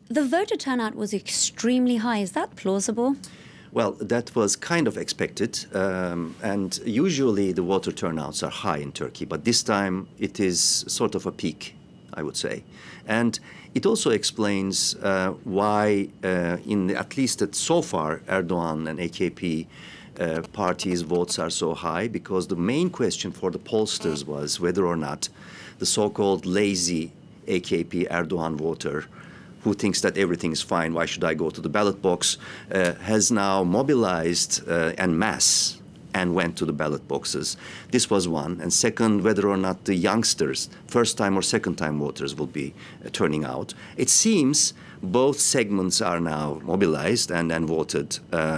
The voter turnout was extremely high. Is that plausible? Well, that was kind of expected, and usually the voter turnouts are high in Turkey, but this time it is sort of a peak, I would say. And it also explains why, at least so far, Erdogan and AKP parties' votes are so high, because the main question for the pollsters was whether or not the so-called lazy AKP Erdogan voter, who thinks that everything is fine, why should I go to the ballot box, has now mobilized en masse and went to the ballot boxes. This was one. And second, whether or not the youngsters, first-time or second-time voters, will be turning out. It seems both segments are now mobilized and voted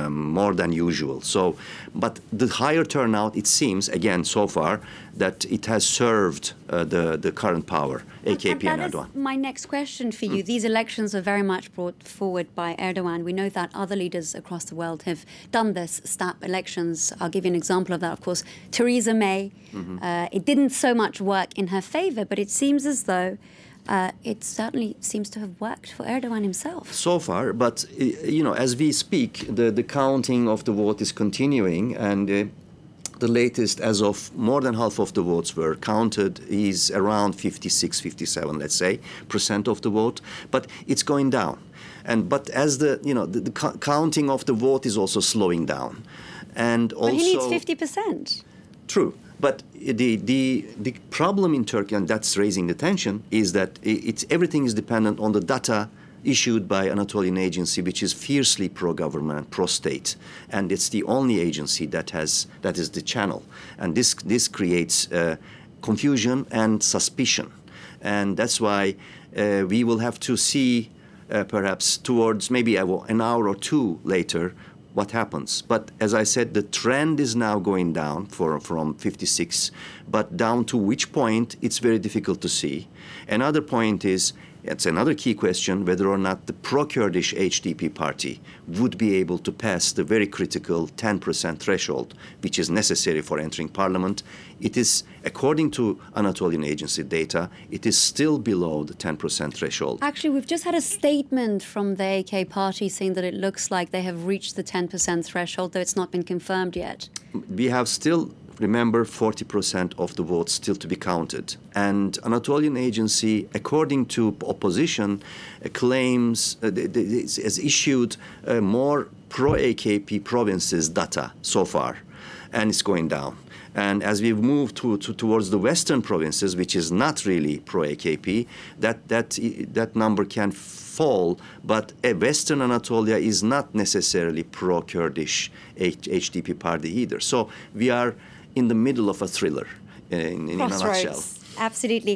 more than usual. So, but the higher turnout, it seems, again, so far, that it has served the current power, AKP and Erdogan. That is my next question for you. These elections are very much brought forward by Erdogan. We know that other leaders across the world have done this, snap elections. I'll give you an example of that, of course. Theresa May, it didn't so much work in her favor, but it seems as though it certainly seems to have worked for Erdogan himself. So far, but, you know, as we speak, the counting of the vote is continuing, and the latest, as of more than half of the votes were counted, is around 56, 57, let's say, % of the vote, but it's going down. But as the counting of the vote is also slowing down. And also, but he needs 50%. True. But the problem in Turkey, and that's raising the tension, is that everything is dependent on the data issued by Anatolian Agency, which is fiercely pro-government, pro-state, and it's the only agency that is the channel, and this creates confusion and suspicion, and that's why we will have to see perhaps towards maybe an hour or two later what happens. But as I said, the trend is now going down from 56, but down to which point, it's very difficult to see. Another point is, it's another key question, whether or not the pro-Kurdish HDP party would be able to pass the very critical 10% threshold, which is necessary for entering parliament. It is, according to Anatolian Agency data, it is still below the 10% threshold. Actually, we've just had a statement from the AK party saying that it looks like they have reached the 10% threshold, though it's not been confirmed yet. We have still, remember, 40% of the votes still to be counted. And Anatolian Agency, according to opposition, claims, has issued more pro-AKP provinces data so far, and it's going down. And as we move towards the western provinces, which is not really pro-AKP, that number can fall, but Western Anatolia is not necessarily pro-Kurdish HDP party either. So we are in the middle of a thriller, in a nutshell. Absolutely.